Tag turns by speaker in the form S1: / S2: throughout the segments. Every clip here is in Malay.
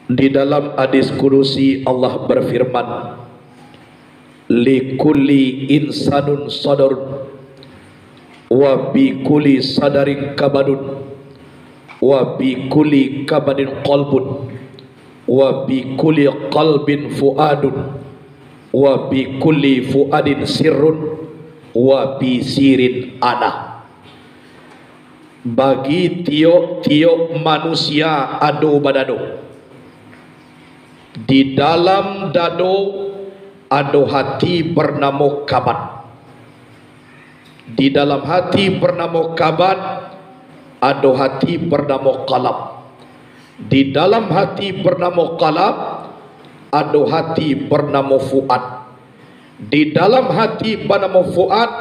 S1: Di dalam hadis kudusi Allah berfirman, likulli insanun sadarun wa bi kulli sadarin kabadun wa bi kulli kabadin qalbun wa bi kulli qalbin fuadun wa bi kulli fuadin sirrun wa bi sirin ana. Bagi tiap-tiap manusia ado badado, di dalam dado ada hati bernama kabat. Di dalam hati bernama kabat ada hati bernama qalab. Di dalam hati bernama qalab ada hati bernama fuad. Di dalam hati bernama fuad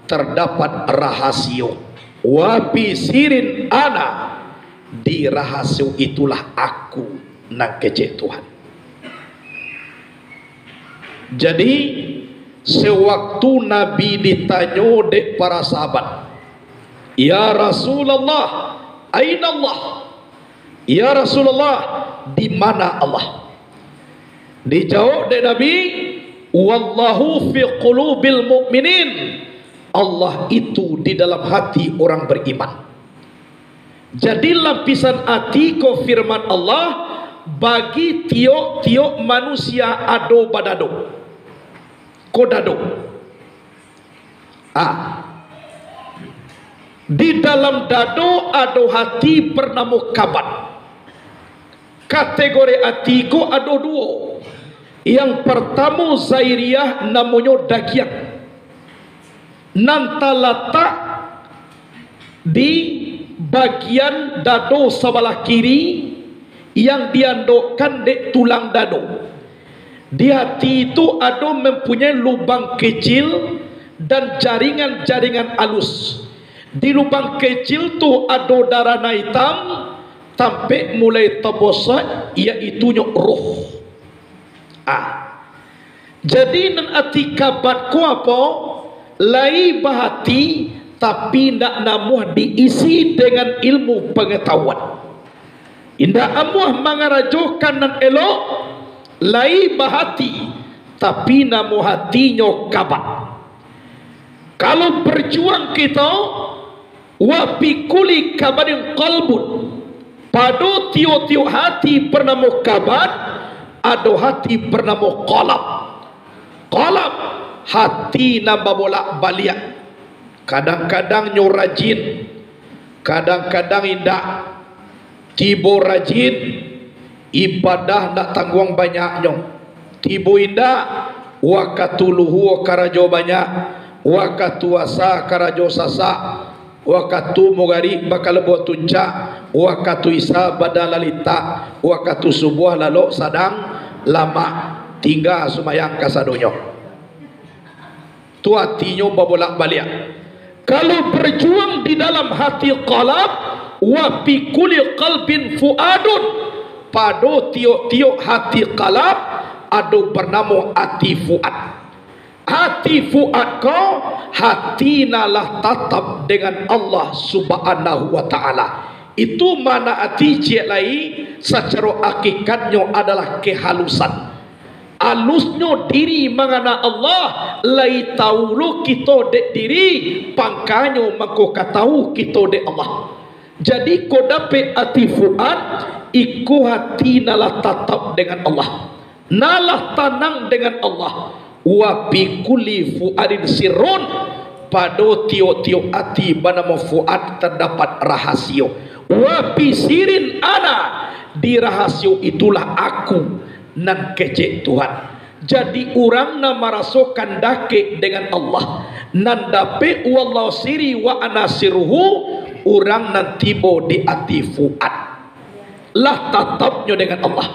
S1: terdapat rahasia. Wa bi sirin ana, di rahasia itulah aku nang kecek Tuhan. Jadi sewaktu Nabi ditanya dek para sahabat, ya Rasulullah, aina Allah? Ya Rasulullah, di mana Allah? Dijawab dek Nabi, wallahu fi qulubil mu'minin. Allah itu di dalam hati orang beriman. Jadi lapisan hati ko firman Allah bagi tiok-tiok manusia ado badado. Kodado. Di dalam dado ada hati bernama kabat. Kategori hati ko ada dua. Yang pertama zairiyah namanya dakiak. Nanta letak di bagian dado sebelah kiri yang diandokkan di tulang dado. Di hati itu ada mempunyai lubang kecil dan jaringan-jaringan halus. Di lubang kecil tu ada darah hitam sampai mulai terbosak, iaitu roh. Jadi nan hati kabat ku apa? Lai bahati tapi ndak namuh diisi dengan ilmu pengetahuan. Indah amuh mengarajokan nan elok, lai bahati tapi namu hatinya kabat. Kalau berjuang kita wa bikuli kabadin qalbun, pada tiap-tiap hati bernama kabat ada hati bernama qalab. Qalab hati nambah bolak-balik, kadang-kadang nyo rajin, kadang-kadang indah. Tibo rajin ibadah nak tanggung banyaknya, tibo indah wakatuluhu karajo banyak, wakatu asa karajo sasa, wakatu mogari bakal buat tunca, wakatu isa badalalita, wakatu subuh lalu sadang lama tinggal sumayang kasadonyo. Tu hatinya berbolak-balik. Kalau berjuang di dalam hati qalab, wa fi kulli qalbin fuadun, pada tiok-tiok hati qalab ada bernama hati fuad. Hati fuad ko hati nalah tatap dengan Allah subhanahu wa ta'ala. Itu mana hati cik lain secara hakikatnya adalah kehalusan. Alusnya diri mengana Allah, lai tahu kita dek diri, pangkanya mako katahu kita dek Allah. Jadi ko dapat hati fuad, iku hati nalah tatap dengan Allah, nalah tanang dengan Allah. Wa bi kulli fuadin sirrun, pada tiok-tiok hati bernama fuad terdapat rahasia. Wa bi sirin ana, di rahasia itulah aku nan kecek Tuhan. Jadi orang nama rasokan dake dengan Allah nan dape wallahu siri wa anasiruhu, orang nan tibo di hati fuad lah tatapnya dengan Allah.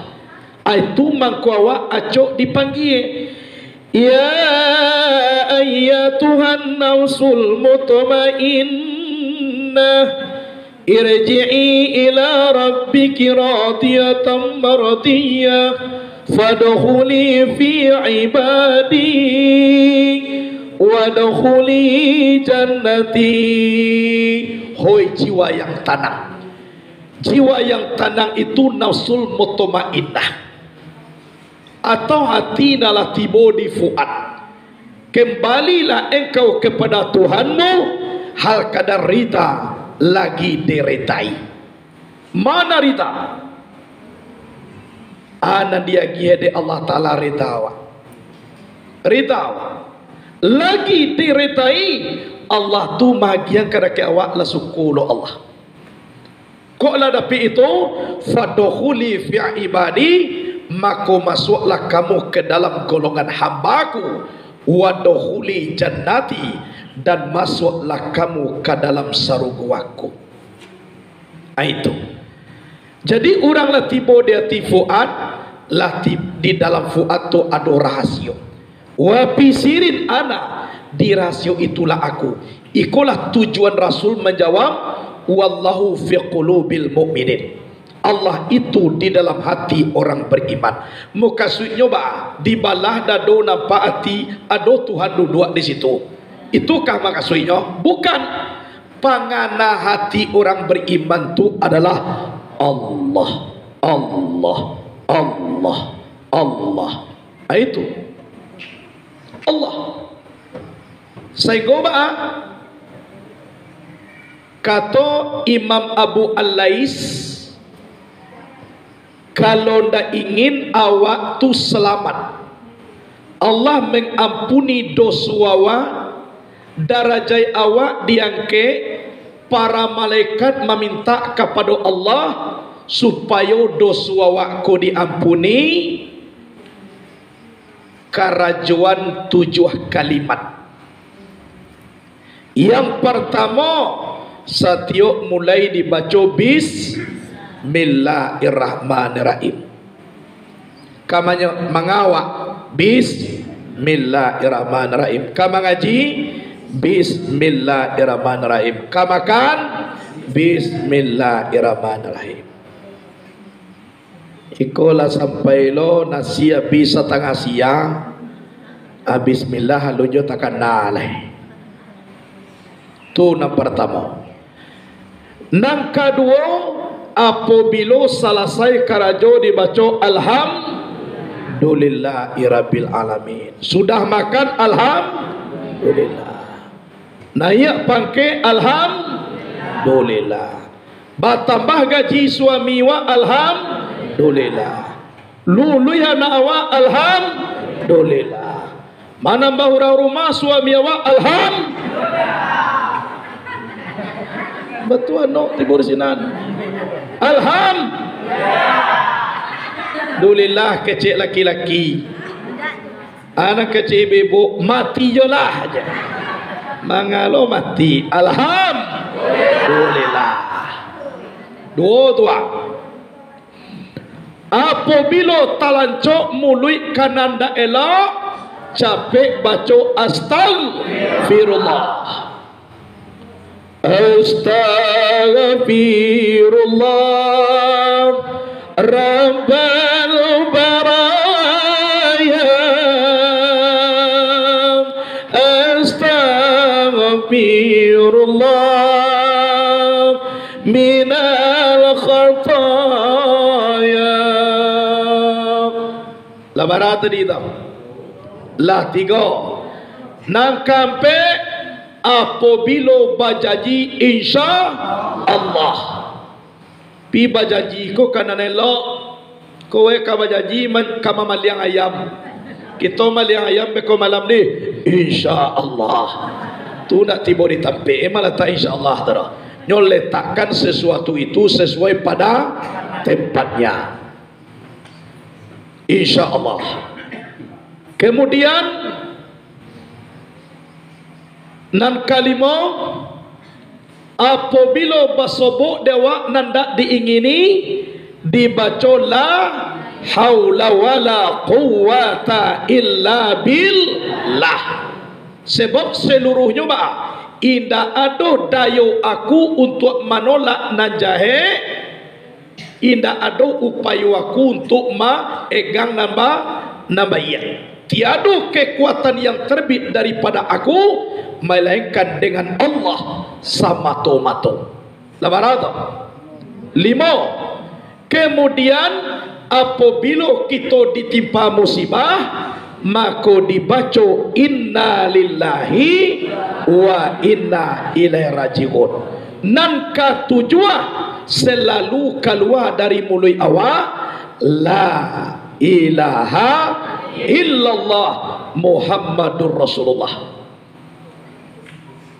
S1: Itu mangkuawa acok dipanggil, ya ayyatuhan nafsul mutmainnah irji'i ila rabbiki radiyatan maradiyah fadkhuli fi ibadi wadkhuli jannati. Hoi jiwa yang tenang, Jiwa yang tenang itu nafsul mutmainnah, atau hati nalah tibo di fuad. Kembalilah engkau kepada Tuhanmu hal kadar rida lagi diretai. Mana rida? Ana dia giede Allah Ta'ala ridawa. Ridawa lagi diretai Allah tu magian kada ke awak la sukulo Allah. Kok lah dapi itu fadukhuli fi ibadi, maka masuklah kamu ke dalam golongan hambaku, wadukhuli jannati, dan masuklah kamu ke dalam saruguaku. Itu. Jadi orang lah tiba dia ti fuad, lah di dalam fuad tu ada rahasia. Wa pisirin ana, di rahasia itulah aku. Ikulah tujuan Rasul menjawab, wallahu fi qulubil mu'minin. Allah itu di dalam hati orang beriman. Muka nyoba dibalah dado nampak hati ado Tuhan duduk di situ. Itukah makasudnya? Bukan. Pangana hati orang beriman itu adalah Allah, Allah, Allah, Allah. Itu Allah. Saya goba kata Imam Abu Al-Lais, kalau ndak ingin awak tu selamat, Allah mengampuni dosa awak, darajat awak diangkat, para malaikat meminta kepada Allah supaya dosa awak ku diampuni, karajuan 7 kalimat. Yang pertama, setiap mulai dibaca Bismillahirrahmanirrahim. Kamanya mengawak Bismillahirrahmanirrahim. Kama ngaji Bismillahirrahmanirrahim. Kamakan Bismillahirrahmanirrahim. Ikolah sampai lo nasia bisa tengah siang. Bismillah lujo takkan nalai. Tu yang pertama. Yang kedua, apabila selesai karajo dibaca Alhamdulillahirabbil alamin. Sudah makan Alhamdulillah. Naik pangke Alhamdulillah. Batambah gaji suami wa Alhamdulillah. Luluya na awa Alhamdulillah. Manambah orang rumah suami wa Alhamdulillah. Betul no tibur sinan. Alhamdulillah kecil laki-laki. Anak kecil ibu mati jolah aja. Mangalo mati. Alhamdulillah. Dua. Apabila talancok mulut kanan da elok, capek baca astagfirullah. Astaghfirullah Rabbal baraya. Astaghfirullah minal khataya. Lah barat tadi dah. Lah 3. Nang kampe apabila bajaji insya Allah. Pi bajaji ko kanan elok, kowe ka bajaji man kama maliang ayam. Kita maliang ayam beko malam ni insya Allah. Tu nak tiba di tempe malah tak insya Allah tera. Nyol letakkan sesuatu itu sesuai pada tempatnya. Insya Allah. Kemudian nan kalimo, apabila basobok dewa nanda diingini dibaca la haula wala quwata illa billah. Sebab seluruhnya indah ada dayo aku untuk menolak najahe, indah ada upaya aku untuk egang nambah iya. Tiada kekuatan yang terbit daripada aku melainkan dengan Allah sama tomato. Labarado. Lima, kemudian apabila kita ditimpa musibah, maka dibaca inna lillahi wa inna ilaihi rajiun. Nan ketujuh, selalu keluar dari mulut awak la ilaha illallah Muhammadur Rasulullah.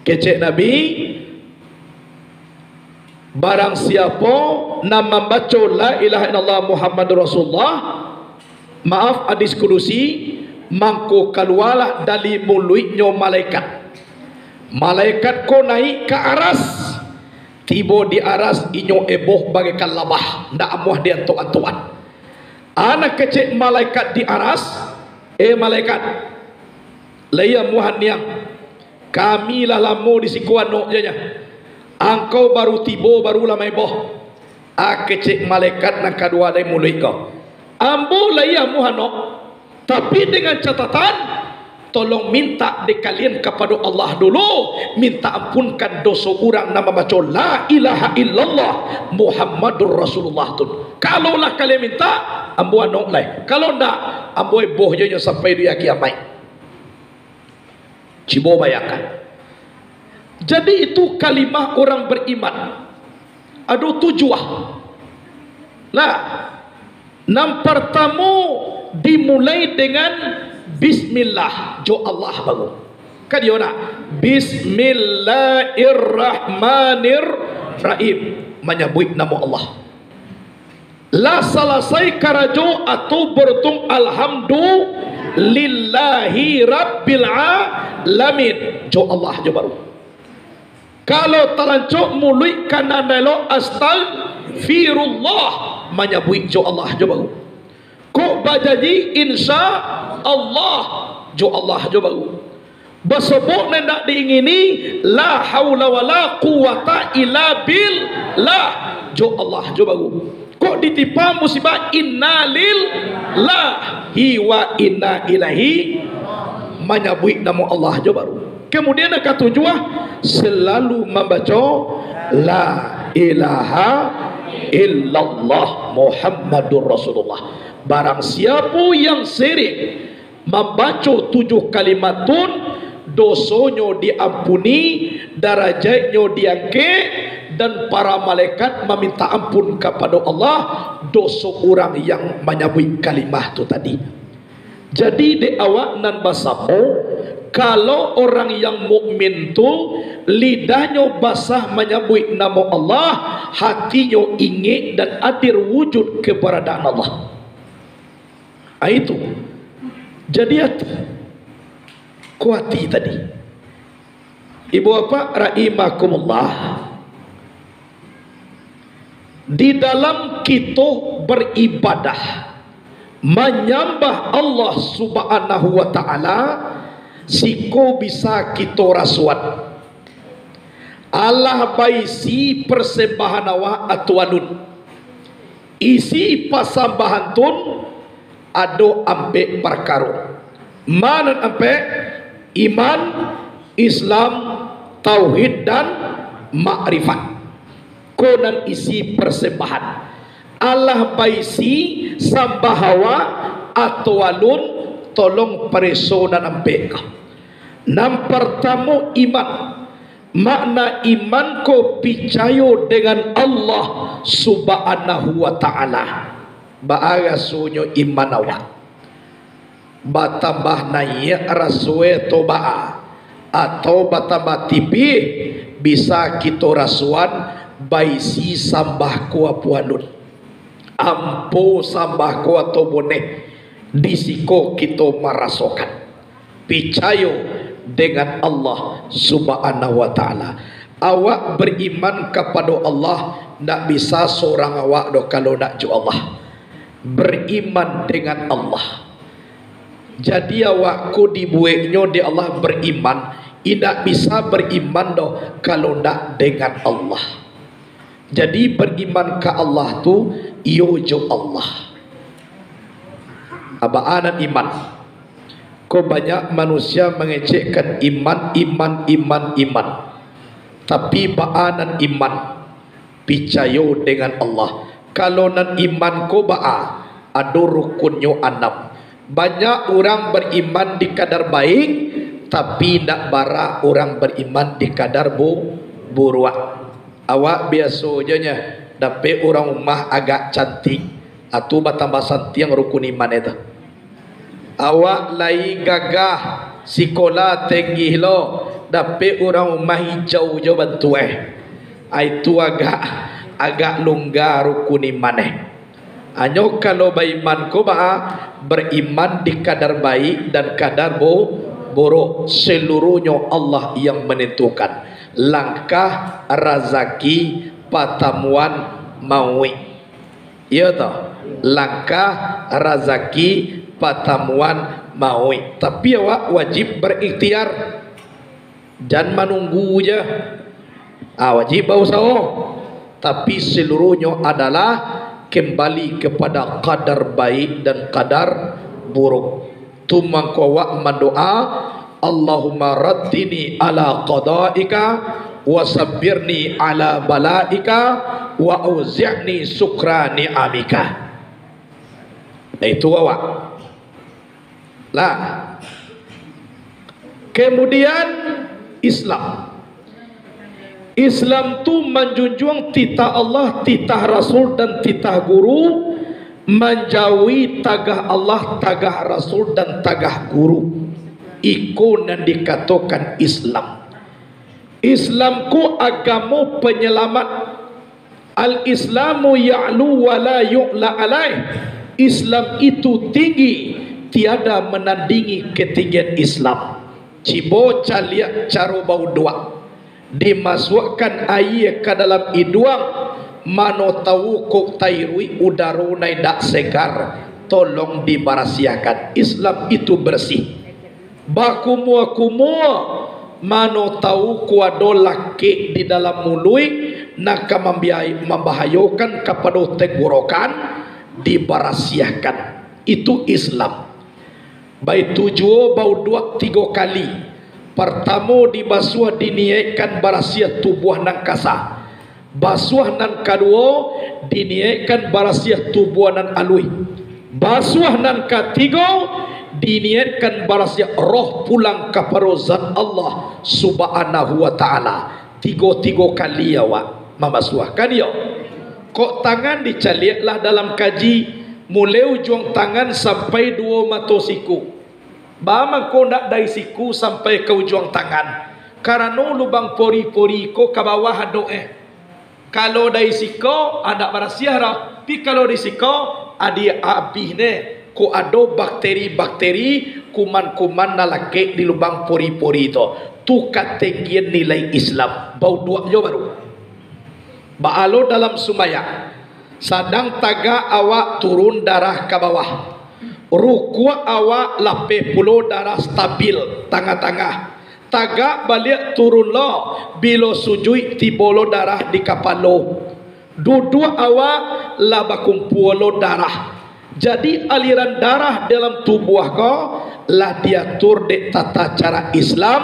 S1: Kecek Nabi, barang siapa nak membaca la ilaha illallah Muhammadur Rasulullah, maaf hadis kudusi, mangko keluarlah dari mulutnya malaikat. Malaikat ko naik ke aras, tiba di aras inyo eboh bagaikan labah, ndak amuah dia antuan. Anak kecil malaikat di aras, malaikat, laya muhan niang, kami lah lamu di sikuan no janya. Angkau baru tiba baru lama eboh. Kecil malaikat nak kedua dari mulut kau. Ambo laya muhan no, tapi dengan catatan, tolong minta di kalian kepada Allah dulu, minta ampunkan dosa orang nama baca la ilaha illallah Muhammadur Rasulullah tu. Kalau lah kalian minta, ambo anok lai. Kalau ndak, ambo boh je sampai dia kiamat. Cibo bayangkan. Jadi itu kalimah orang beriman. Ada tujuan. Nah, yang pertama dimulai dengan Bismillah, jo Allah baru. Kan dia nak Bismillahirrahmanirrahim, menyebut nama Allah. La selesai karajo atau bertung alhamdulillahi rabbil alamin, jo Allah jo baru. Kalau talancuk mulut kanan dalo astagfirullah, menyebut jo Allah jo baru. Kok bajaji insya Allah jo Allah jo baru. Bersebut hendak diingini la haula wala quwata illa billah, jo Allah jo baru. Kok ditipa musibah inna lillahi wa inna ilaihi, menyebut nama Allah jo baru. Kemudian yang ketujuh, selalu membaca la ilaha illallah Muhammadur Rasulullah. Barang siapa yang sering membaca 7 kalimatun, dosanya diampuni, darajatnya diangkat, dan para malaikat meminta ampun kepada Allah dosa orang yang menyebut kalimah itu tadi. Jadi di awak nan basamu, kalau orang yang mukmin tu lidahnya basah menyebut nama Allah, hatinya ingin dan hadir wujud keberadaan Allah. Itu. Jadi kuati tadi. Ibu bapak rahimakumullah, di dalam kita beribadah menyembah Allah Subhanahu wa taala, siko bisa kita rasuat Allah baisi persembahan awak atuanun, isi pasambahan tun ado ampe perkara mana ampe iman, Islam, tauhid dan makrifat. Konan isi persembahan Allah baisi sambahawa atau alun tolong persona nampe. Nam pertama iman, makna iman ko percaya dengan Allah Subhanahu wa taala. Baagasunyo iman awak batambah naik rasue toba atau batambah tipi bisa kita rasuan baisi sambah kuapuanun ampo sambah kuatu boneh disiko kita merasakan percaya dengan Allah Subhanahu wa taala. Awak beriman kepada Allah, tak bisa seorang awak do kalau nak ju Allah. Beriman dengan Allah. Jadi awakku dibuatnya di Allah beriman, tidak bisa beriman do kalau tak dengan Allah. Jadi beriman ke Allah tu iyo jo Allah. Abaanan iman. Kok banyak manusia mengecekkan iman. Tapi baanan iman. picayo dengan Allah. Kalau nan iman ko ba'a ado rukunyo 6. Banyak orang beriman di kadar baik, tapi nak bara orang beriman di kadar buruk. Awak biasa janya dapat orang rumah agak cantik, atau batambah santiang rukun iman itu. Awak lai gagah sekolah tinggi lo, dapat orang rumah hijau je bantu itu agak longgar rukun iman Hanya kalau beriman ko beriman di kadar baik dan kadar buruk, seluruhnya Allah yang menentukan. Langkah rezeki patamuan maui. Ya toh, langkah rezeki patamuan maui. Tapi awak wajib berikhtiar, jangan menunggu je. Wajib berusaha, tapi seluruhnya adalah kembali kepada kadar baik dan kadar buruk. Tumangkawa mendoa, Allahumma raddini ala qadaika wa sabbirni ala balaika wa auzi'ni sukra ni'amika. Itu awak lah. Kemudian Islam tu menjunjung titah Allah, titah Rasul dan titah guru, menjauhi tagah Allah, tagah Rasul dan tagah guru. Ikut yang dikatakan Islam. Islam ku agama penyelamat. Al-Islamu ya'lu wa la yu'la alaih. Islam itu tinggi, tiada menandingi ketinggian Islam. Cibo caliak caro bau dua, dimasukkan air ke dalam hidung, mano tahu kok tairui udara naidak segar, tolong dibarasiakan. Islam itu bersih. Bakumua mano tahu kuado laki di dalam mulut nak membahayakan kepada tenggorokan, dibarasiakan. Itu Islam. Baik tujuh bau 2-3 kali. Pertama dibasuh diniaikan barasia tubuh nan kasa. Basuh nan kedua diniaikan barasia tubuh nan alui. Basuh nan ketiga diniatkan barasia roh pulang kepada zat Allah subhanahu wa ta'ala. 3 kali awak membasuhkan ya. Kok tangan dicaliaklah dalam kaji, mulai ujung tangan sampai 2 mata siku. Bama ko nak dari siku sampai ke ujung tangan. Karena lubang pori-pori ko ke bawah ada Kalau dari siku ada barasia dah. Tapi kalau dari siku ada habis ne. Ko ada bakteri-bakteri, kuman-kuman nalake di lubang pori-pori itu. Tu ketinggian nilai Islam. Bau 2 jo baru. Baalo dalam sumaya. Sadang taga awak turun darah ke bawah. Ruku awak 80 darah stabil tengah-tengah. Taga balik turun lo, bila sujud tibolo darah di kapalo. Duduk awak laba kumpulo darah. Jadi aliran darah dalam tubuh kau lah diatur di tata cara Islam,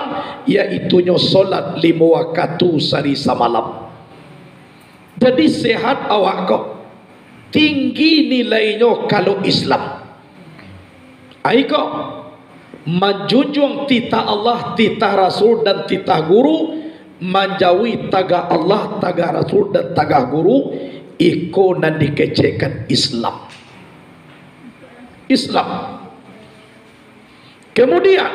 S1: iaitunya solat 5 waktu sehari semalam. Jadi sehat awak kau, tinggi nilainya kalau Islam. Aiko menjunjung titah Allah, titah Rasul dan titah guru, menjauhi tagah Allah, tagah Rasul dan tagah guru. Iko nan dikecekan Islam. Kemudian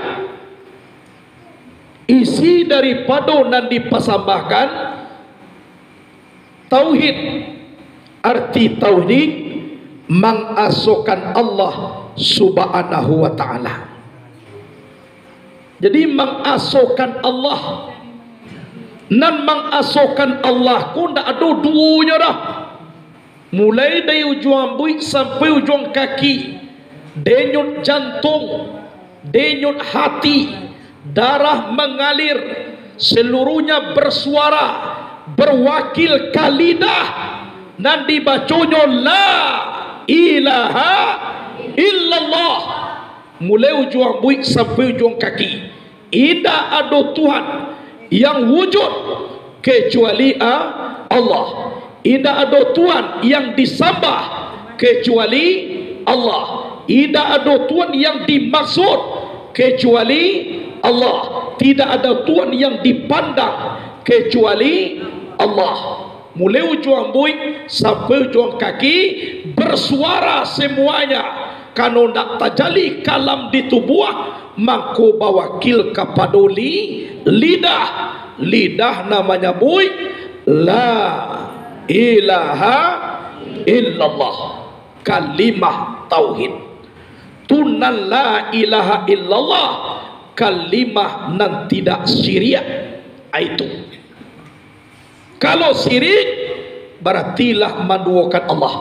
S1: isi daripada nan dipasambahkan tauhid. Arti tauhid mengasahkan Allah subhanahu wa ta'ala. Jadi mengasahkan Allah, nan mengasahkan Allah ku ndak ada duanya dah. Mulai dari ujung buik sampai ujung kaki, denyut jantung, denyut hati, darah mengalir, seluruhnya bersuara, berwakil kalidah, dan dibacanya la ilaha illallah. Mulai ujung buik sampai ujung kaki, tidak ada Tuhan yang wujud kecuali Allah. Tidak ada Tuhan yang disembah kecuali Allah. Tidak ada Tuhan yang dimaksud kecuali Allah. Tidak ada Tuhan yang dipandang kecuali Allah. Mulai ujung buik sampai ujung kaki bersuara semuanya. Kalau nak tajali kalam di tubuh, maka bawakil kepada lidah namanya buik. La ilaha illallah, kalimah tauhid. Tunan la ilaha illallah, kalimah nan tidak syirik. Itu kalau syirik berartilah menduakan Allah.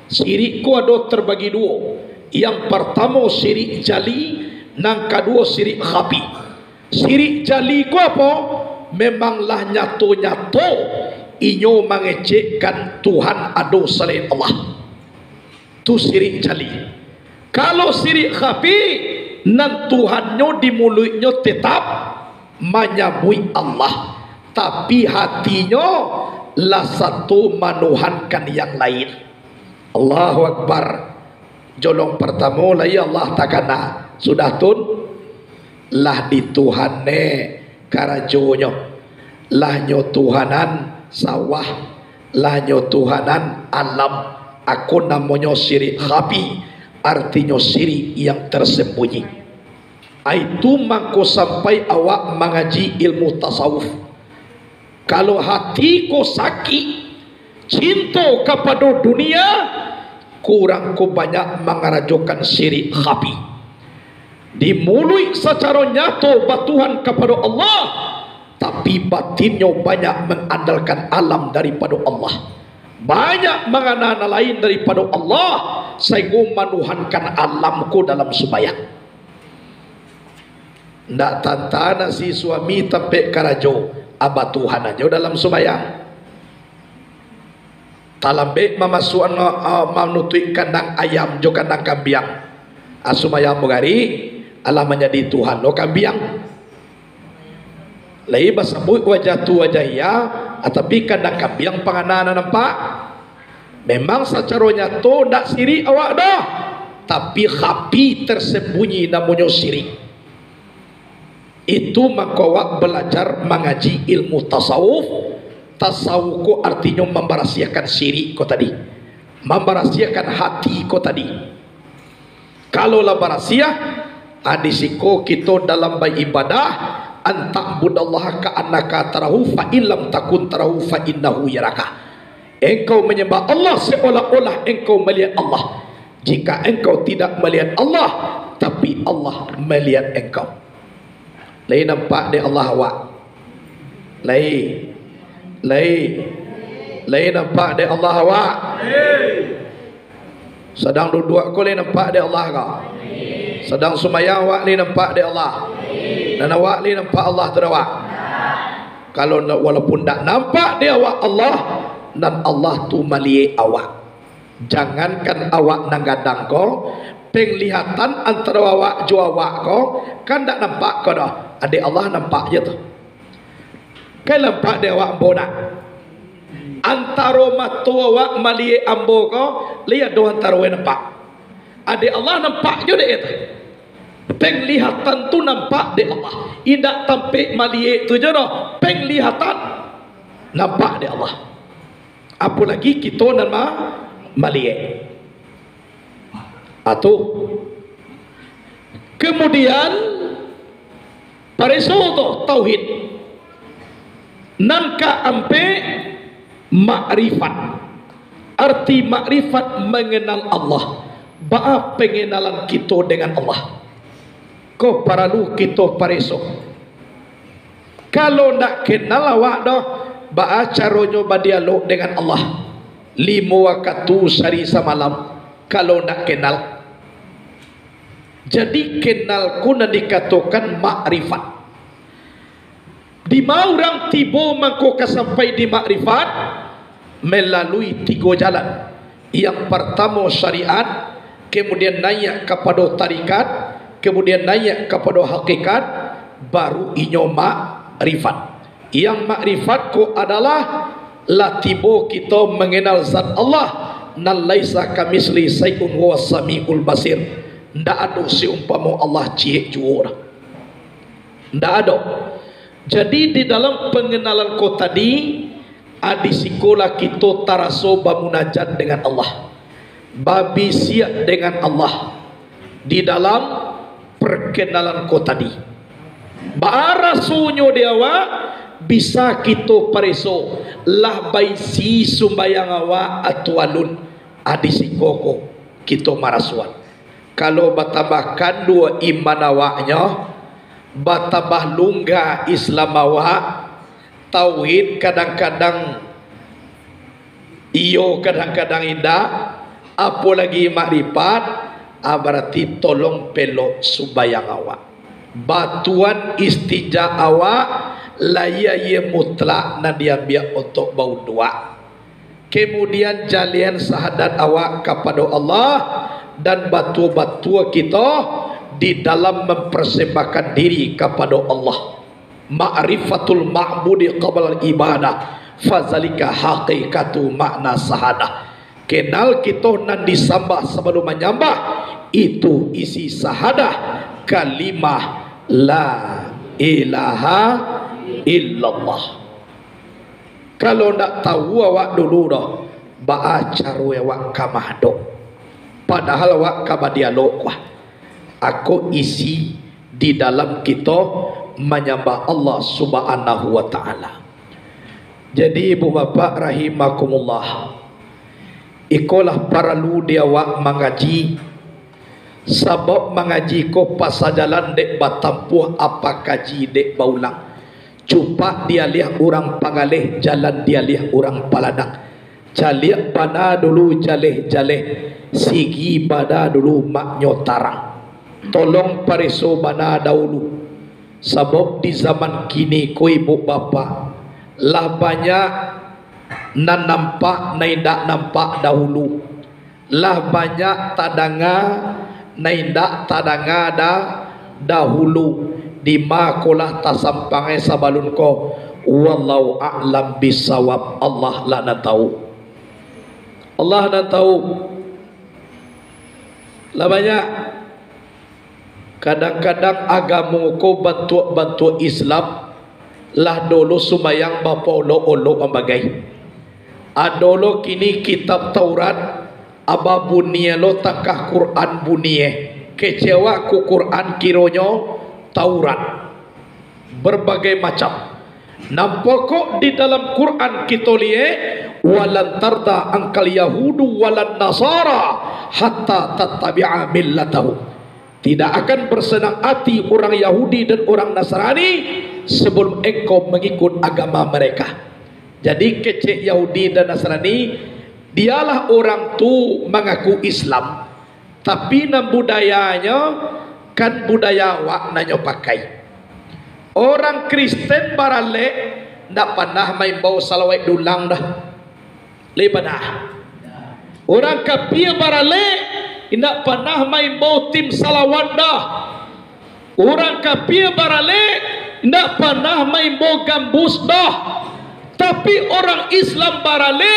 S1: Syirik ku ada terbagi dua. Yang pertama syirik jali, yang kedua syirik khafi. Syirik jali ku apa? Memanglah nyato-nyato inyo mengecekkan Tuhan ada selain Allah. Tu syirik jali. Kalau syirik khafi, nan Tuhannya di mulutnya tetap menyambui Allah, tapi hatinya lah satu menuhankan yang lain. Allahu Akbar. Jolong pertama lah ya Allah takana sudah tun lah di Tuhane karajonyo, lah nyo Tuhanan sawah, lah nyo Tuhanan alam. Aku namanya syirik khafi, artinya syirik yang tersembunyi. Itu mangko sampai awak mengaji ilmu tasawuf. Kalau hati ko sakit cinta kepada dunia, kurang ko banyak mengarajokan syirik khafi. Dimulai secara nyata batuhan kepada Allah, tapi batinnya banyak mengandalkan alam daripada Allah, banyak mengenal lain daripada Allah, sehingga menuhankan alamku dalam sembahyang. Ndak tantana si suami tempe karajo abah Tuhan aja dalam sembahyang. Talambe mamasuan manutui kandang ayam jo kandang kambiang. Asumayang mogari Allah menjadi Tuhan lo kambiang. Lai basabut wajah tu wajah ya, tapi kandang kambiang panganana nampak. Memang secara nyata ndak syirik awak dah, tapi khafi tersembunyi namanya syirik. Itu maka awak belajar mengaji ilmu tasawuf. Tasawuf ko artinya memberahsiakan syirik ko tadi, memberahsiakan hati ko tadi. Kalau lah berahsia hadisiko kita dalam beribadah, anta'budallaha ka'annaka tarahu fa illam takun tarahu fa innahu yaraka. Engkau menyembah Allah seolah-olah engkau melihat Allah. Jika engkau tidak melihat Allah, tapi Allah melihat engkau. Lain nampak di Allah awak. Lain nampak di Allah awak. Sedang duduk kau lain nampak di Allah kau. Sedang sumayang awak lain nampak di Allah. Dan awak lain nampak Allah terawak. Kalau walaupun tak nampak di awak Allah, dan Allah tu melihat awak. Jangankan awak nanggadang kau, penglihatan antara awak jo awak kau kan tak nampak kau dah. Adik Allah nampak je tu. Kan nampak dia awak bonak. Antara mata awak melihat ambo kau, lihat do antara awak nampak. Adik Allah nampak je dia tu. Penglihatan tu nampak dia Allah. Indak tampik melihat tu je dah. Penglihatan nampak dia Allah. Apalagi kita nama melihat. Atau kemudian parisoto tauhid nangka ampe makrifat. Arti makrifat mengenal Allah. Ba'a pengenalan kita dengan Allah. Kau perlu kita pariso. Kalau nak kenal awak dah, ba'a caranya berdialog dengan Allah 5 waktu sehari semalam. Kalau nak kenal, jadi kenalku nak dikatakan makrifat. Di mana orang tiba mangko sampai di makrifat melalui 3 jalan. Yang pertama syariat, kemudian naik kepada tarikat, kemudian naik kepada hakikat, baru inyo makrifat. Yang makrifat ko adalah latibo kita mengenal zat Allah, nan laisa kamisli sayun wa samiul basir. Ndak ada seumpama Allah cie juara. Ndak ada. Jadi di dalam pengenalan ko tadi, adi sekolah kita taraso bamunajat dengan Allah, babi siap dengan Allah di dalam perkenalan ko tadi. Barasunya dia bisa kita pariso lah baisi sumbayang awa atwalun adi sikoko kita marasuan. Kalau batambahkan dua iman awaknya, batambah lungga Islam awak, tauhid kadang-kadang iyo kadang-kadang indah, apalagi makrifat, berarti tolong pelok sumbayang awak. Batuan istijah awak layak mutlak na diambil untuk bau dua. Kemudian jalian syahadat awak kepada Allah dan batu-batu kita di dalam mempersembahkan diri kepada Allah. Ma'rifatul ma'budi qabla ibadah, fazalika haqiqatu makna sahadah. Kenal kita nan disambah sebelum menyembah, itu isi sahadah, kalimah la ilaha illallah. Kalau nak tahu awak dulu dah, baacar awak kamahdo. Padahal awak kamadialog wah. Aku isi di dalam kita menyembah Allah Subhanahu wa taala. Jadi ibu bapa rahimakumullah, ikolah perlu dia awak mengaji. Sebab mengaji ko pasajalan dek batampuh apa kaji dek baulang. Cupa dia lihat orang pangalih, jalan dia lihat orang paladak. Jaliak pada dulu jaleh-jaleh, sigi pada dulu maknyo tarang. Tolong pariso bana dahulu. Sebab di zaman kini ko ibu bapa lah banyak nan nampak naidak nampak dahulu. Lah banyak tadanga naidak tadanga dahulu. Di makolah tasampangai sabalun ko, wallahu a'lam bisawab. Allah lah na tahu. Allah na tahu. Lah banyak kadang-kadang agama ko bantu Islam lah dulu sumayang bapa olo ang bagay. Adolo kini kitab Taurat aba bunie lo takah Quran bunie. Kecewa ku Quran kironyo Taurat berbagai macam. Nampakok di dalam Quran kita lihat walan tarda angkal yahudu walan nasara hatta tattabi'a millatahu. Tidak akan bersenang hati orang Yahudi dan orang Nasrani sebelum engkau mengikut agama mereka. Jadi kecek Yahudi dan Nasrani, dialah orang tu mengaku Islam, tapi nam budayanya kan budaya wak nanyo pakai. Orang Kristen barale ndak pernah main bau salawat dulang dah. Lebanah. Orang kafir barale ndak pernah main bau tim salawat dah. Orang kafir barale ndak pernah main bau gambus dah. Tapi orang Islam barale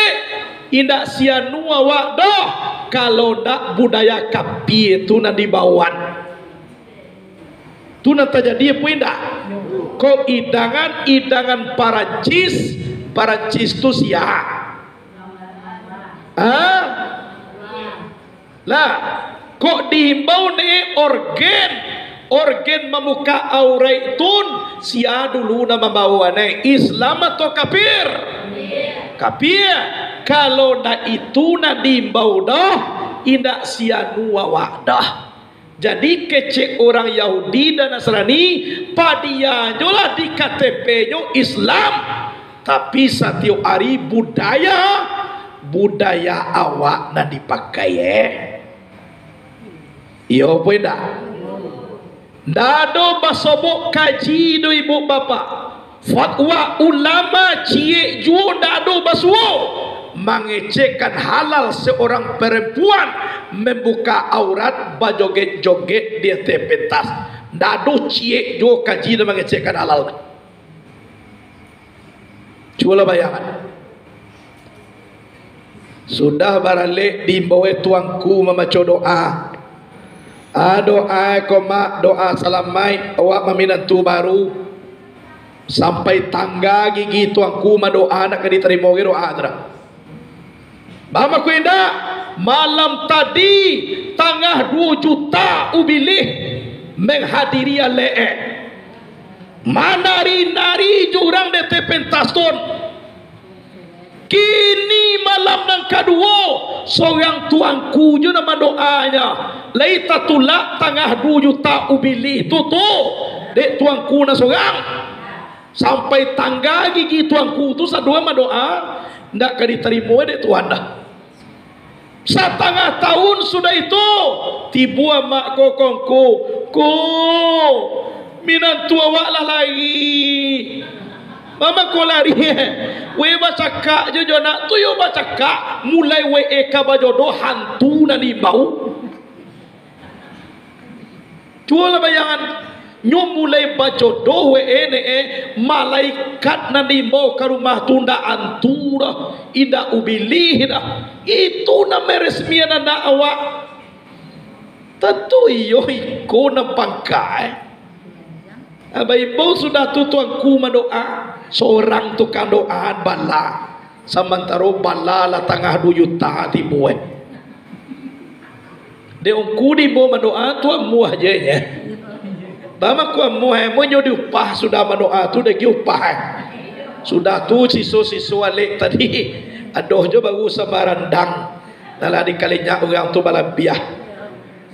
S1: indak sianua wak dah. Kalau ndak budaya kafir tu na dibawan. Tu nak terjadi apa indah? Kau idangan Parancis tu siapa? Lah, kok dihimbau ni organ memuka aurat tun siapa dulu nama bawa ni? Islam atau kafir? Kafir. Kalau dah itu nak dihimbau dah, indak sianu awak dah. Jadi kecek orang Yahudi dan Nasrani padianya lah di KTP-nya Islam, tapi setiap hari budaya awak nak dipakai iya apa dah? Dado basobok kaji do ibu bapa, fatwa ulama cie juo dado basuo mengecekkan halal seorang perempuan membuka aurat bajoget-joget di pentas. Dado cie jo kaji dan mengecekkan halal. Coba bayangkan. Sudah baralik di bawah tuanku memaco doa. Doa koma doa salamai awak meminantu baru sampai tangga gigi tuanku ma doa nak diterima ge doa tra. Mama ku indah malam tadi tangah 2 juta ubilih menghadiri lee. Manari-nari jurang de pentaston. Kini malam yang kedua seorang tuanku je nama doanya laita tulak tangah 2 juta ubili tutup dek tuanku na seorang sampai tangga gigi tuanku tu sadua ma doa ndak ka diterima dek tuan dah. Setengah tahun sudah itu tiba mak kokongku ko minantu awak lah lagi. Mama ko lari we baca kak je nak tu yo baca kak mulai we eka bajodoh hantu na di bau. Cualah bayangan nyo mulai bajodoh we malaikat na di bau ke rumah tunda antura inda ubilih dah. Itu na meresmian anak awak. Tentu iyo iko na pangkai. Abai ibu sudah tu tuanku mendoa seorang tukang doa bala sementara bala lah tengah 2 juta tibuat de ongku di bo mendoa tu amu aja nya bama ku amu mo nyo diupah sudah mendoa tu de upah sudah tu siso alik tadi adoh jo baru sabarandang nala di kalinya orang tu balabiah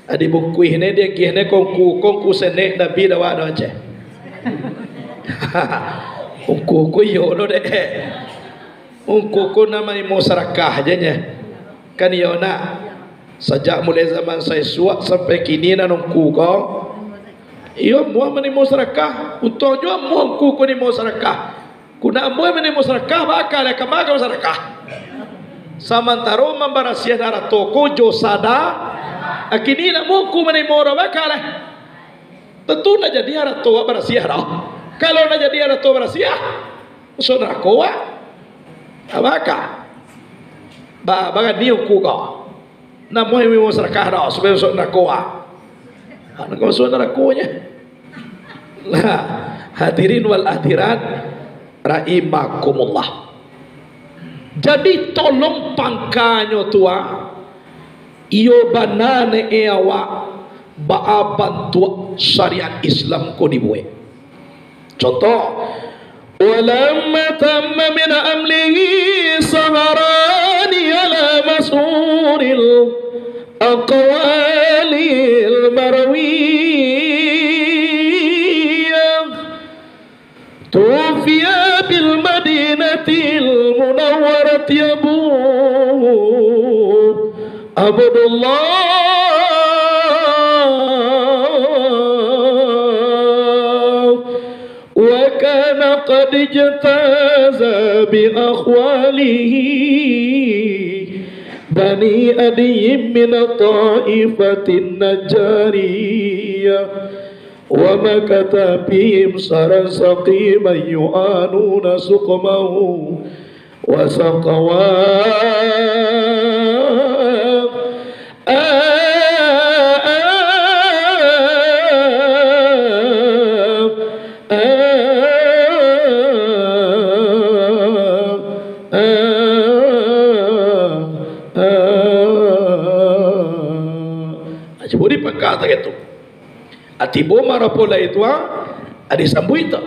S1: adi buku ini dia gihne kongku senek nabi dawa aja. Ungku yo lo deh. Ungku nama ni mau serakah aja nya. Kan yo nak sejak mulai zaman saya suak sampai kini nan ungku ko. Iyo mau mani mau serakah. Untuk jo mau ungku ni mau serakah. Kuna mau mani mau serakah bakal kamaga mau serakah. Samantaro membarasia darah toko jo sada. Akini nak mau ungku mani mau bakal. Tentu nak jadi arah tua berasiah dah. Kalau nak jadi arah tua berasiah, saudara kowa, abaka, bagan ni aku kau. Namun ini masyarakat dah supaya saudara kowa. Anak kau saudara kowanya. Lah, hadirin wal hadirat, rahimakumullah. Jadi tolong pangkanyo tua, iyo banane awak. Ba'a bantu syariat Islam ko dibuat. Contoh, walamma tamma min amlihi saharani ala masuril aqwalil marwiyah tufiya bil madinatil munawwarati Abdullah قد اجتاز بأخواله بني أدي من الطائفة النجارية ومكث بهم سرا سقيما يعانون سقمه وسقواه Jeburi pangkata gitu. Atibo marapola itu adi sambuita.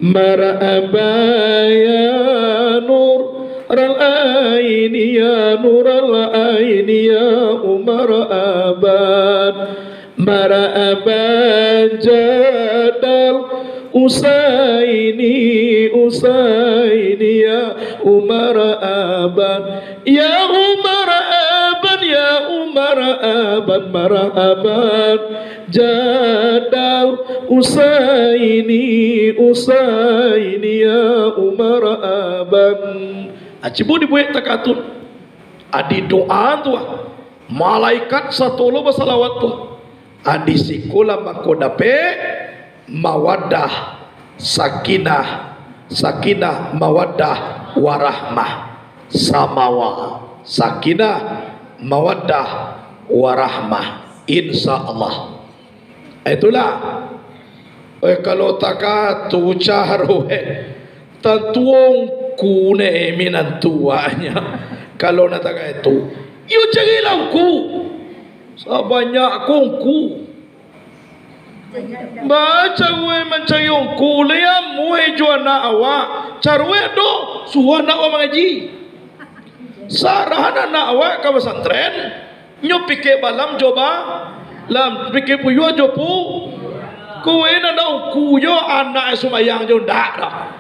S1: Mara abaya nur ral aini ya nur al aini ya umar abad mara aban jadal usaini ya umar abad ya umar aban ya umar aban marhaban jadal usaini ya umar aban. Acibu dibuat takatun adi doa tu malaikat satu lo bersalawat tu adi sikola makodape mawadah sakinah mawadah warahmah samawa sakinah, mawaddah, warahmah, insyaallah. Itulah. Kalau taka tu caru tentuong kune minan tuanya. Kalau nak taka itu, you carilah ku. Sebanyak ku. Baca we mencayong ku liam muhe juana awak. Carwe do suana awak mengaji. Sarahana nak awak ke pesantren. Nyo pikir balam coba. Lam pikir puyo jopu. Kowe na daw kuyo anak sumayang jo ndak dah.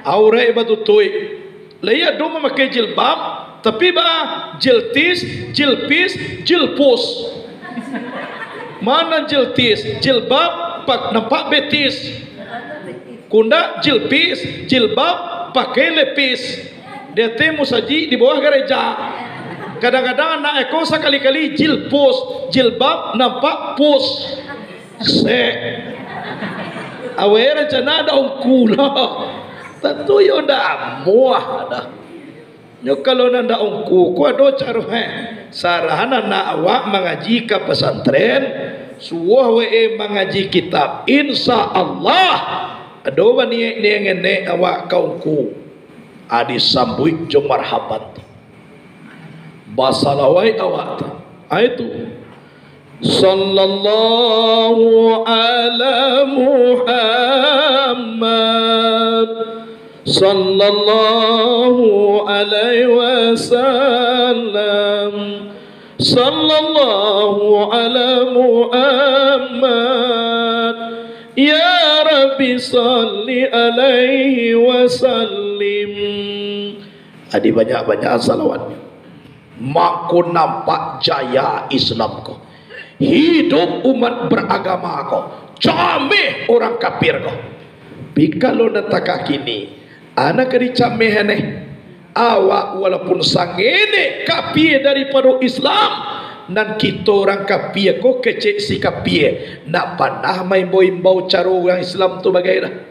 S1: Aure batutui. Leya do memakai jilbab tapi ba jiltis, jilpis, jilpus. Mana jiltis? Jilbab pak nampak betis. Kunda jilpis, jilbab pakai lepis. Dia temu saji di bawah gereja. Kadang-kadang anak eko sekali-kali jilpus, jilbab nampak pus. Se awera cana ada ongkula tentu yo ndak muah dah nyo kalau nanda ongku ku ado caru sarahana nak awak mengaji ke pesantren suwah we mengaji kitab insyaallah ado bani ngene awak kaungku adi sambui jo marhaban basalawai awak itu sallallahu ala Muhammad sallallahu alaihi wasallam sallallahu ala Muhammad ya Rabbi salli alaihi wasallim. Adi banyak-banyak salawat maku nampak jaya Islam ko. Hidup umat beragama kau, cameh orang kafir kau. Kalau nataka kini, anak keri cameh aneh, awak walaupun sangene kafir daripada Islam, dan kita orang kafir kau kecek si kafir, nak panah main bau cara orang Islam tu bagaimana?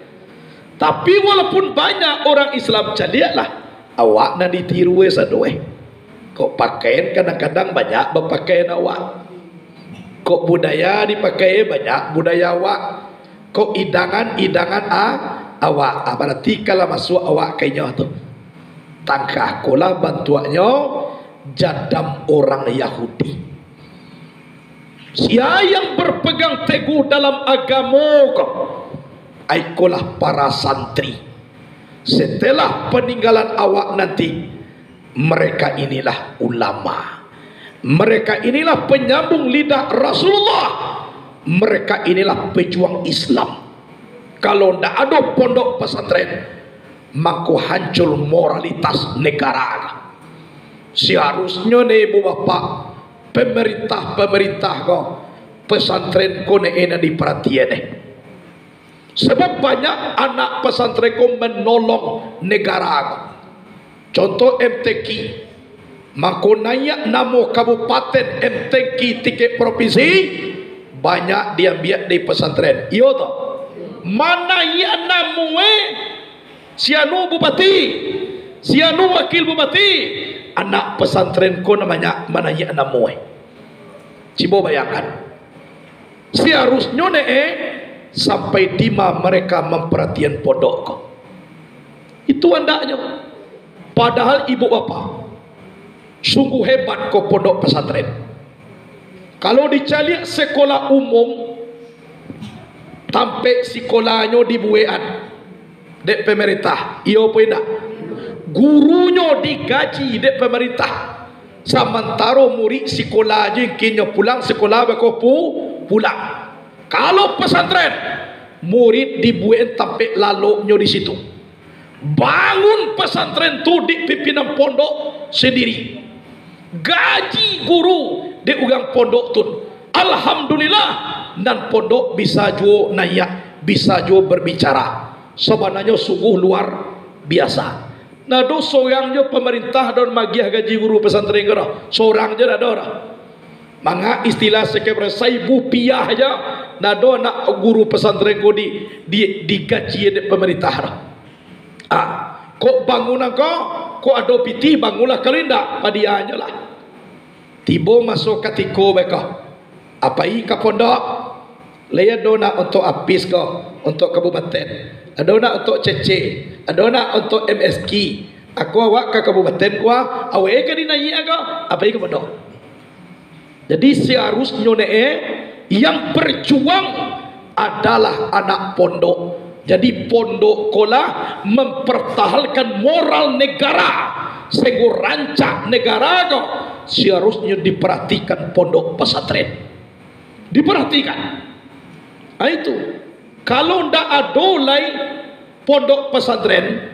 S1: Tapi walaupun banyak orang Islam caliaklah, awak nak ditiru sadoe. Kau pakaian kadang-kadang banyak berpakaian awak. Kok budaya dipakai banyak budaya awak. Kok idangan awak. Berarti kalau masuk awak kayaknya tu tangkah kola bantuannya jadam orang Yahudi. Siapa yang berpegang teguh dalam agama kau aikolah para santri. Setelah peninggalan awak nanti mereka inilah ulama. Mereka inilah penyambung lidah Rasulullah. Mereka inilah pejuang Islam. Kalau tidak ada pondok pesantren, maka hancur moralitas negara. Seharusnya nih ibu bapak, pemerintah kau pesantren kau nih diperhatikan. Sebab banyak anak pesantren kau menolong negara. Contoh MTQ. Maka naik nama kabupaten MTQ tiket provinsi banyak dia biar di pesantren. Iyo toh. Mana ya namue sianu bupati, sianu wakil bupati, anak pesantren ko namanya mana ya namue. Cibo bayangkan. Seharusnya sampai dima mereka memperhatikan pondok ko. Itu andaknya. Padahal ibu bapak sungguh hebat kok pondok pesantren. Kalau dicari sekolah umum sampai sekolahnya dibuat dek pemerintah, iya apa tidak? Gurunya digaji dek pemerintah. Sementara murid sekolah aja kini pulang sekolah berkopu pulang. Kalau pesantren murid dibuat sampai lalunya di situ. Bangun pesantren tu di pimpinan pondok sendiri. Gaji guru di ugang pondok tu. Alhamdulillah dan pondok bisa juga naik, bisa juga berbicara. Sebenarnya sungguh luar biasa. Nah, do seorangnya pemerintah dan magiah gaji guru pesantren kena. Seorang je ada orang. Manga istilah sekebre saibu piah aja. Nah, do nak guru pesantren ko digaji di pemerintah. Kok bangunan kau ko ado piti bangulah kalinda padianya lah. Tibo masuk katiko beka. Apa i ka pondok? Leya dona untuk apis ko, untuk kabupaten. Adona untuk CC, adona untuk MSK. Aku awak ke kabupaten ko, awe ka dinai aga, apa i ka pondok? Jadi seharusnya yang berjuang adalah anak pondok. Jadi pondok kola mempertahankan moral negara, sehingga rancak negara ko seharusnya diperhatikan pondok pesantren. Diperhatikan. Nah itu. Kalau ndak ada lay pondok pesantren,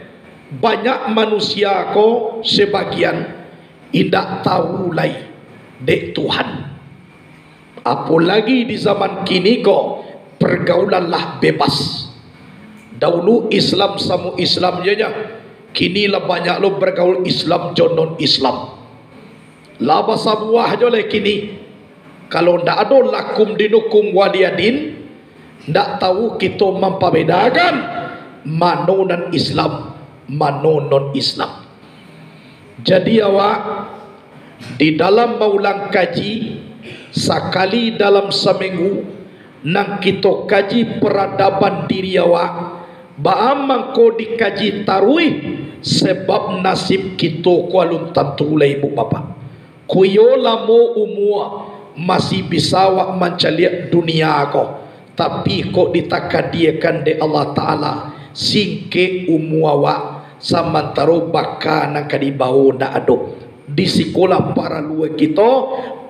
S1: banyak manusia ko sebagian tidak tahu lay dek Tuhan. Apalagi di zaman kini ko pergaulanlah bebas. Dahulu Islam sama Islam nya, kini lah banyak lo bergaul Islam non Islam. Lah bahasa buah je le kini. Kalau ndak ada lakum dinukum waliyadin, ndak tahu kita membedakan mana non Islam, mana non Islam. Jadi awak di dalam maulang kaji sekali dalam seminggu nang kita kaji peradaban diri awak. Baamang ko dikaji taruih sebab nasib kita kualun tentu lah ibu bapa. Kuyo lamo umua masih bisa wak mencaliak dunia ko, tapi kok ditakadiakan de Allah Ta'ala singke umua wak samantaro baka nang kadibau ndak ado di sekolah para luar kita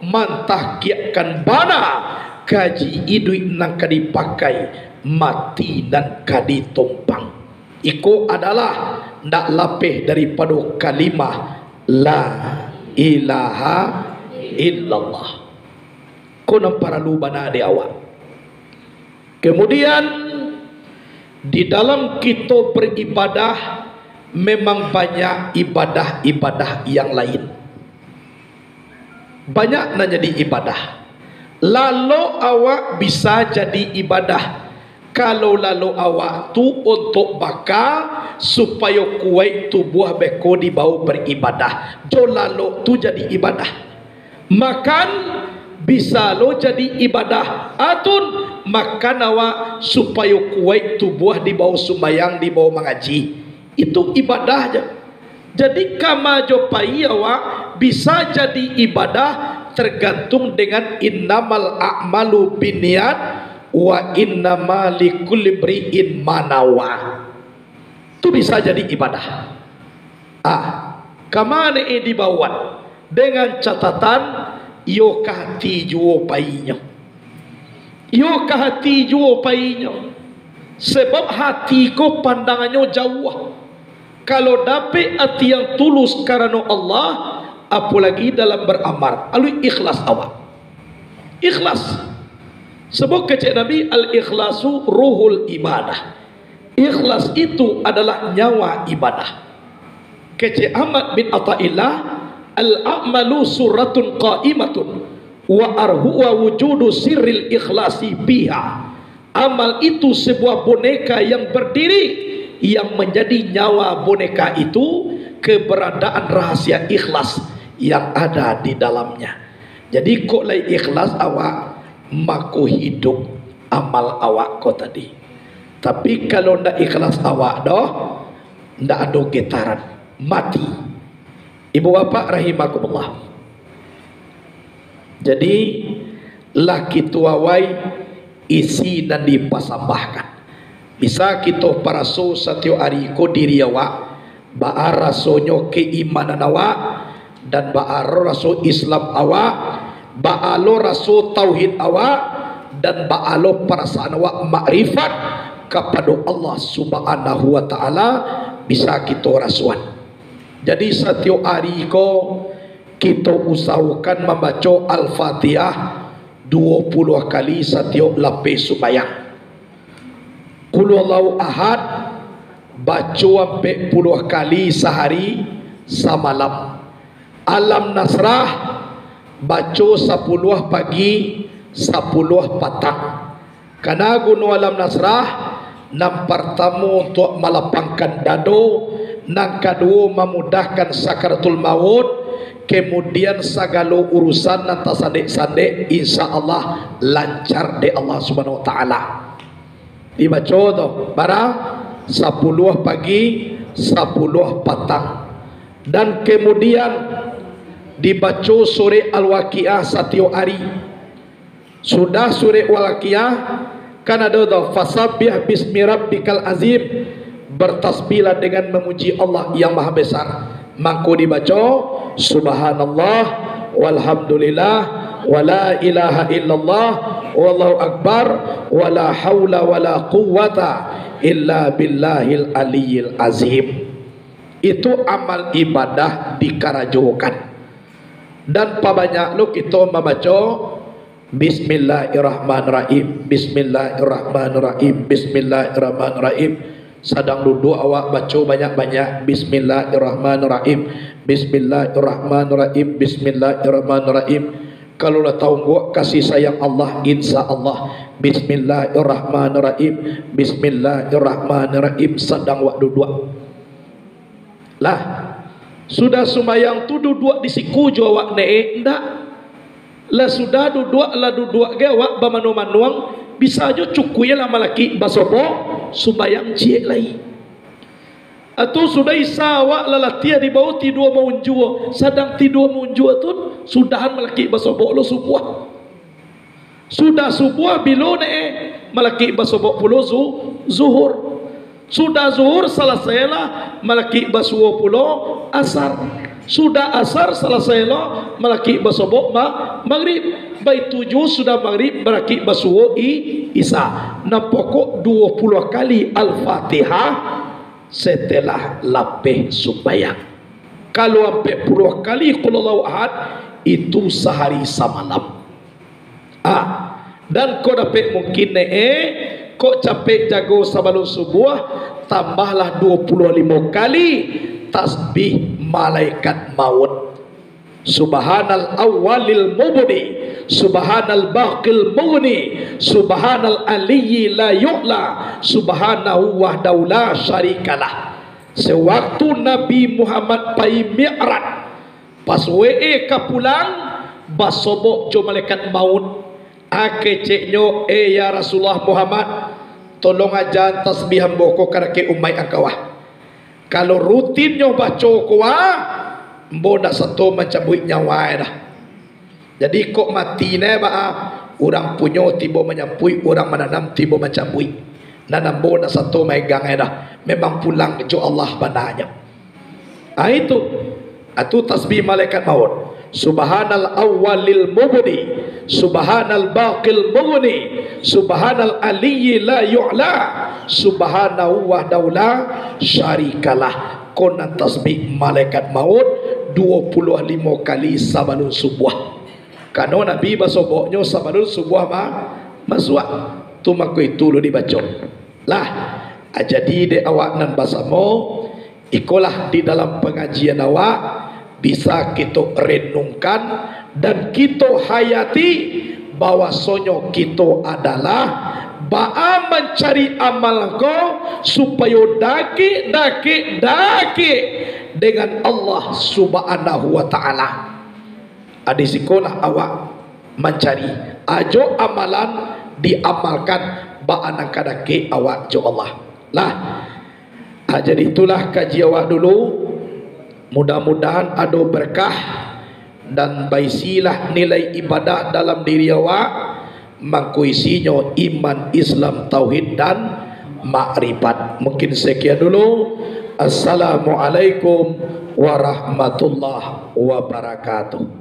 S1: mantah kiakan bana kaji idui nang kadipakai mati dan kaditumpang. Iko adalah ndak lapeh daripada kalimah la ilaha illallah. Kono para lubana di awal. Kemudian di dalam kita beribadah memang banyak ibadah-ibadah yang lain. Banyak nak jadi ibadah. Lalu awak bisa jadi ibadah. Kalau lalu awak tu untuk baka supaya kuat tubuh beko dibawa beribadah. Jo lalu tu jadi ibadah. Makan bisa lo jadi ibadah. Atun makan awak supaya kuat tubuh dibawa sembahyang, dibawa mengaji. Itu ibadah aja. Jadi kama jopai awak bisa jadi ibadah tergantung dengan innamal a'malu binniyat wa innama likulli imri'in manawa. Itu bisa jadi ibadah. Kama ne dibawa dengan catatan yo kahati juo painya. Yo kahati juo painya. Sebab hati ko pandangannya jauh. Kalau dapat hati yang tulus karena Allah, apalagi dalam beramal, alui ikhlas awak. Ikhlas. Sebab kecik Nabi al-ikhlasu ruhul ibadah. Ikhlas itu adalah nyawa ibadah. Kecik Ahmad bin Atta'illah, al-a'malu suratun qa'imatun wa arhuwa wujudu sirril ikhlasi biha. Amal itu sebuah boneka yang berdiri, yang menjadi nyawa boneka itu keberadaan rahasia ikhlas yang ada di dalamnya. Jadi kok lai ikhlas awak maku hidup amal awak ko tadi. Tapi kalau ndak ikhlas awak doh, ndak ada getaran, mati. Ibu bapak rahimakumullah. Jadi laki tuawai isi dan dipasambahkan. Bisa kita paraso satyo hari ko diri awak baar rasonyo keimanan awak dan baar raso Islam awak, baalo raso tauhid awak dan baalo perasaan awak makrifat kepada Allah Subhanahu wa taala bisa kita rasuan. Jadi satyo hari ko kita usahakan membaca Al-Fatihah 20 kali setiap lapis sembahyang. Qul huwallahu ahad baca sampai 10 kali sehari semalam. Alam Nasrah baca 10 pagi 10 petang. Karena guna Alam Nasrah nam pertama untuk melapangkan dado, nang kedua memudahkan sakaratul maut, kemudian segala urusan nanti sandek-sandek insya Allah lancar di Allah Subhanahu Wa Taala. Dibaca tu barang 10 pagi 10 petang, dan kemudian dibaca surah Al-Waqiah setiap hari. Sudah surah Al-Waqiah kan ada tu fasabbih bismi rabbikal azim, bertasbihlah dengan memuji Allah yang maha besar. Maka dibaca subhanallah walhamdulillah wala ilaha illallah wallahu akbar wala haula wala quwwata illa billahil aliyil azim. Itu amal ibadah dikarajokan. Dan pabanyak lu kita membaca bismillahirrahmanirrahim, bismillahirrahmanirrahim, bismillahirrahmanirrahim. Sedang duduk awak baca banyak-banyak bismillahirrahmanirrahim, bismillahirrahmanirrahim, bismillahirrahmanirrahim. Kalau lah tahu gua kasih sayang Allah, insya Allah bismillahirrahmanirrahim, bismillahirrahmanirrahim. Sedang wak duduk lah, sudah sumayang tu duduk di siku jawab ne ndak lah, sudah duduk ge wak bamanu-manuang bisa aja cukup ya lama laki basobo subayang cie lagi. Atau sudah isawa lalatia di bawah tidur mau unjua, sedang tidur mau unjua tu sudahan malaki basobo lo subuh. Sudah subuh bilo ne malaki basobo pulo zuhur. Sudah zuhur selesailah malaki basuo pulo asar. Sudah asar selesailah malaki basobo maghrib. Baik 7 sudah maghrib beraki basuo isa. Nah pokok 20 kali Al-Fatihah setelah lapeh sembahyang. Kalau sampai 10 kali qul huwallahu ahad itu sehari semalam. Dan kau dapat mungkin kau capek jago sebelum subuh, tambahlah 25 kali tasbih malaikat maut. Subhanal awwalil mubdi, subhanal baqil mughni, subhanal aliyyi la yu'la, subhanahu wahdahu la syarikalah. Sewaktu Nabi Muhammad pai Mi'raj, pas we ka pulang basobok jo malaikat maut. Akeceknyo ya Rasulullah Muhammad, tolong ajan tasbih hamboko karake umai akawah. Kalau rutinnya baca kuah mbo nak satu mencabut nyawa dah. Jadi kok mati ne ba orang punyo tiba menyampui, orang menanam tiba mencabut. Nanam mbo nak satu megang dah. Memang pulang jo Allah bandanya. Itu tasbih malaikat maut. Subhanal awwalil mubdi, subhanal baqil mughni, subhanal aliyyi la yu'la, subhanahu wahdahu la syarikalah. Konan tasbih malaikat maut 25 kali sebelum subuh. Karena Nabi basoboknya sebelum subuh masuk tu maka itu lu dibaca lah. Jadi de awak nan basamo ikolah di dalam pengajian awak bisa kita renungkan dan kita hayati bahwasanya kita adalah ba'a mencari amal kau supaya daki dengan Allah Subhanahu wa taala. Adi sekolah awak mencari ajo amalan diamalkan ba'a nang kadake awak jo Allah lah. Jadi itulah kaji awak dulu. Mudah-mudahan ada berkah dan baisilah nilai ibadah dalam diri awak, mengkuisinya iman, Islam, tauhid dan makrifat. Mungkin sekian dulu. Assalamualaikum warahmatullahi wabarakatuh.